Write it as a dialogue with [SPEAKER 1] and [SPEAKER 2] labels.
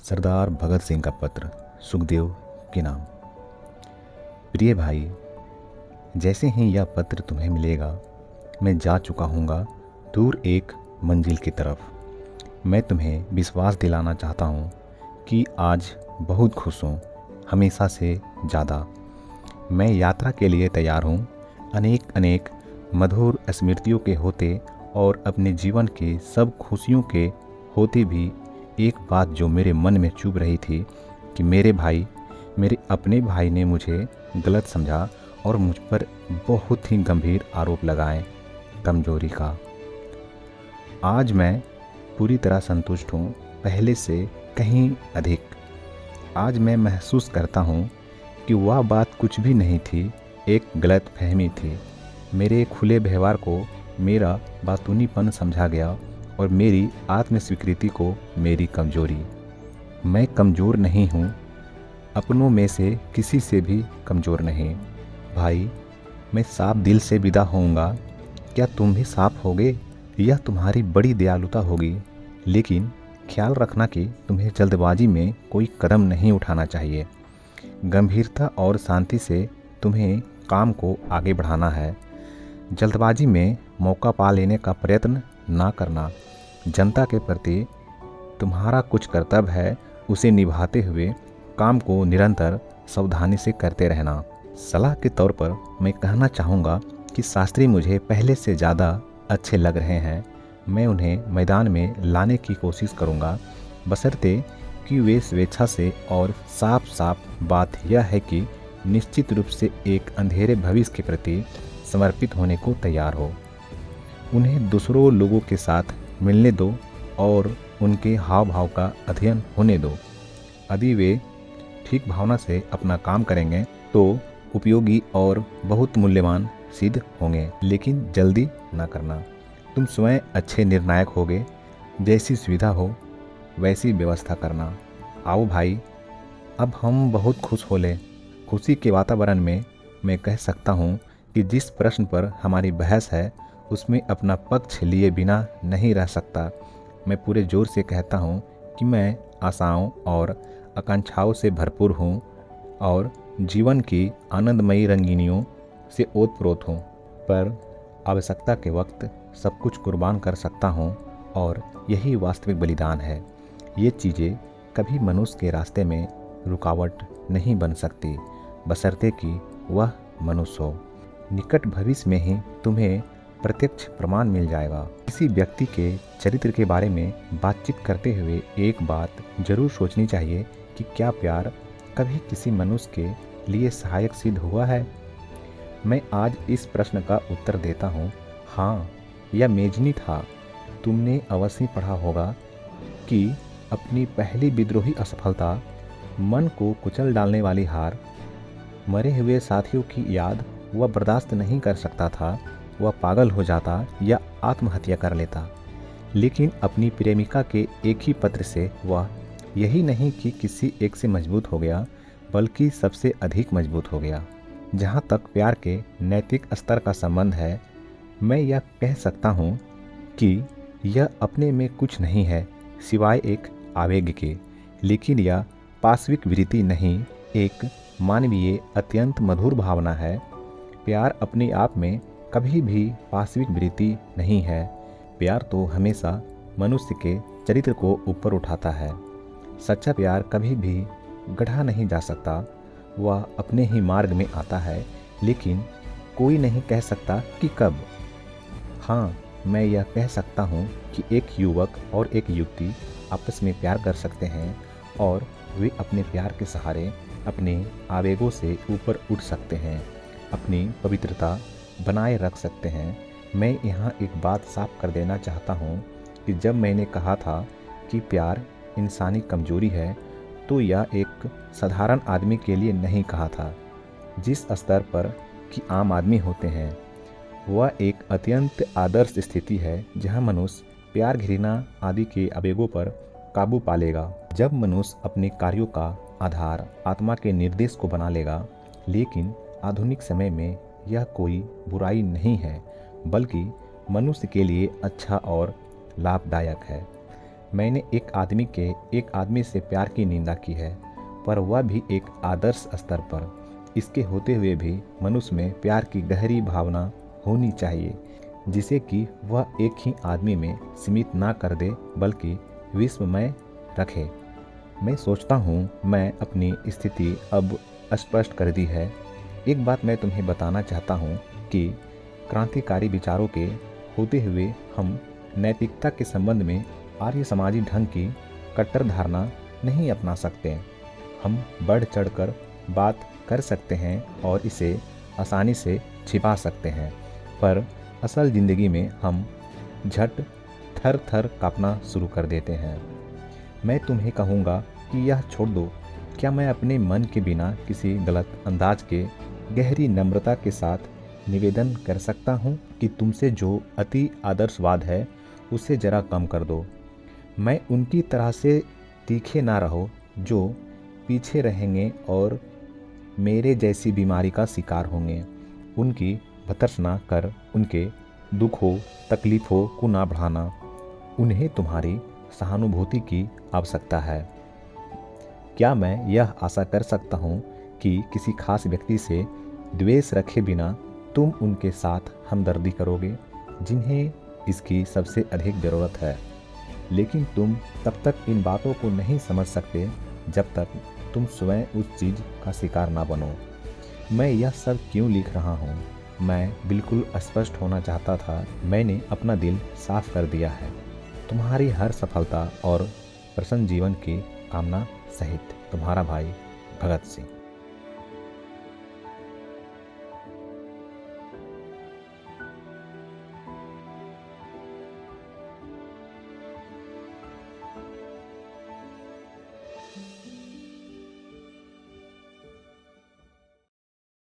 [SPEAKER 1] सरदार भगत सिंह का पत्र सुखदेव के नाम। प्रिय भाई, जैसे ही यह पत्र तुम्हें मिलेगा मैं जा चुका हूँगा दूर एक मंजिल की तरफ। मैं तुम्हें विश्वास दिलाना चाहता हूँ कि आज बहुत खुश हूँ, हमेशा से ज़्यादा। मैं यात्रा के लिए तैयार हूँ। अनेक अनेक मधुर स्मृतियों के होते और अपने जीवन के सब खुशियों के होते भी एक बात जो मेरे मन में चुभ रही थी कि मेरे अपने भाई ने मुझे गलत समझा और मुझ पर बहुत ही गंभीर आरोप लगाए कमजोरी का। आज मैं पूरी तरह संतुष्ट हूँ, पहले से कहीं अधिक। आज मैं महसूस करता हूँ कि वह बात कुछ भी नहीं थी, एक गलत फहमी थी। मेरे खुले व्यवहार को मेरा बातूनीपन समझा गया और मेरी आत्म स्वीकृति को मेरी कमजोरी। मैं कमज़ोर नहीं हूँ, अपनों में से किसी से भी कमज़ोर नहीं। भाई, मैं साफ दिल से विदा होऊंगा। क्या तुम भी साफ होगे? यह तुम्हारी बड़ी दयालुता होगी, लेकिन ख्याल रखना कि तुम्हें जल्दबाजी में कोई कदम नहीं उठाना चाहिए। गंभीरता और शांति से तुम्हें काम को आगे बढ़ाना है। जल्दबाजी में मौका पा लेने का प्रयत्न ना करना। जनता के प्रति तुम्हारा कुछ कर्तव्य है, उसे निभाते हुए काम को निरंतर सावधानी से करते रहना। सलाह के तौर पर मैं कहना चाहूँगा कि शास्त्री मुझे पहले से ज़्यादा अच्छे लग रहे हैं। मैं उन्हें मैदान में लाने की कोशिश करूँगा, बशर्ते कि वे स्वेच्छा से। और साफ साफ बात यह है कि निश्चित रूप से एक अंधेरे भविष्य के प्रति समर्पित होने को तैयार हो। उन्हें दूसरों लोगों के साथ मिलने दो और उनके हाव भाव का अध्ययन होने दो। यदि वे ठीक भावना से अपना काम करेंगे तो उपयोगी और बहुत मूल्यवान सिद्ध होंगे, लेकिन जल्दी ना करना। तुम स्वयं अच्छे निर्णायक होगे। जैसी सुविधा हो वैसी व्यवस्था करना। आओ भाई, अब हम बहुत खुश हो ले। खुशी के वातावरण में मैं कह सकता हूँ कि जिस प्रश्न पर हमारी बहस है उसमें अपना पक्ष लिए बिना नहीं रह सकता। मैं पूरे जोर से कहता हूँ कि मैं आशाओं और आकांक्षाओं से भरपूर हूँ और जीवन की आनंदमयी रंगीनियों से ओतप्रोत हूँ, पर आवश्यकता के वक्त सब कुछ कुर्बान कर सकता हूँ और यही वास्तविक बलिदान है। ये चीज़ें कभी मनुष्य के रास्ते में रुकावट नहीं बन सकती, बशर्ते कि वह मनुष्य हो। निकट भविष्य में ही तुम्हें प्रत्यक्ष प्रमाण मिल जाएगा। किसी व्यक्ति के चरित्र के बारे में बातचीत करते हुए एक बात जरूर सोचनी चाहिए कि क्या प्यार कभी किसी मनुष्य के लिए सहायक सिद्ध हुआ है? मैं आज इस प्रश्न का उत्तर देता हूँ, हाँ, यह मेजनी था। तुमने अवश्य पढ़ा होगा कि अपनी पहली विद्रोही असफलता, मन को कुचल डालने वाली हार, मरे हुए साथियों की याद वह बर्दाश्त नहीं कर सकता था। वह पागल हो जाता या आत्महत्या कर लेता, लेकिन अपनी प्रेमिका के एक ही पत्र से वह यही नहीं कि किसी एक से मजबूत हो गया, बल्कि सबसे अधिक मजबूत हो गया। जहाँ तक प्यार के नैतिक स्तर का संबंध है, मैं यह कह सकता हूँ कि यह अपने में कुछ नहीं है सिवाय एक आवेग के, लेकिन यह पाश्विक वृत्ति नहीं, एक मानवीय अत्यंत मधुर भावना है। प्यार अपने आप में कभी भी पाश्विक वृत्ति नहीं है। प्यार तो हमेशा मनुष्य के चरित्र को ऊपर उठाता है। सच्चा प्यार कभी भी गढ़ा नहीं जा सकता, वह अपने ही मार्ग में आता है, लेकिन कोई नहीं कह सकता कि कब। हाँ, मैं यह कह सकता हूँ कि एक युवक और एक युवती आपस में प्यार कर सकते हैं और वे अपने प्यार के सहारे अपने आवेगों से ऊपर उठ सकते हैं, अपनी पवित्रता बनाए रख सकते हैं। मैं यहाँ एक बात साफ कर देना चाहता हूँ कि जब मैंने कहा था कि प्यार इंसानी कमजोरी है, तो यह एक साधारण आदमी के लिए नहीं कहा था। जिस स्तर पर कि आम आदमी होते हैं, वह एक अत्यंत आदर्श स्थिति है जहाँ मनुष्य प्यार, घृणा आदि के आवेगों पर काबू पा लेगा। जब मनुष्य अपने कार्यों का आधार आत्मा के निर्देश को बना लेगा। लेकिन आधुनिक समय में यह कोई बुराई नहीं है, बल्कि मनुष्य के लिए अच्छा और लाभदायक है। मैंने एक आदमी से प्यार की निंदा की है, पर वह भी एक आदर्श स्तर पर। इसके होते हुए भी मनुष्य में प्यार की गहरी भावना होनी चाहिए, जिसे कि वह एक ही आदमी में सीमित ना कर दे बल्कि विश्व में रखे। मैं सोचता हूँ मैं अपनी स्थिति अब स्पष्ट कर दी है। एक बात मैं तुम्हें बताना चाहता हूँ कि क्रांतिकारी विचारों के होते हुए हम नैतिकता के संबंध में आर्य समाजी ढंग की कट्टर धारणा नहीं अपना सकते। हम बढ़ चढ़कर बात कर सकते हैं और इसे आसानी से छिपा सकते हैं, पर असल ज़िंदगी में हम झट थर थर काँपना शुरू कर देते हैं। मैं तुम्हें कहूँगा कि यह छोड़ दो। क्या मैं अपने मन के बिना किसी गलत अंदाज के गहरी नम्रता के साथ निवेदन कर सकता हूँ कि तुमसे जो अति आदर्शवाद है उसे ज़रा कम कर दो। मैं उनकी तरह से तीखे ना रहो जो पीछे रहेंगे और मेरे जैसी बीमारी का शिकार होंगे। उनकी भर्त्सना कर उनके दुखों तकलीफ़ों को ना बढ़ाना। उन्हें तुम्हारी सहानुभूति की आवश्यकता है। क्या मैं यह आशा कर सकता हूँ कि किसी खास व्यक्ति से द्वेष रखे बिना तुम उनके साथ हमदर्दी करोगे जिन्हें इसकी सबसे अधिक ज़रूरत है? लेकिन तुम तब तक इन बातों को नहीं समझ सकते जब तक तुम स्वयं उस चीज़ का शिकार ना बनो। मैं यह सब क्यों लिख रहा हूँ? मैं बिल्कुल स्पष्ट होना चाहता था। मैंने अपना दिल साफ कर दिया है। तुम्हारी हर सफलता और प्रसन्न जीवन की कामना सहित, तुम्हारा भाई भगत सिंह।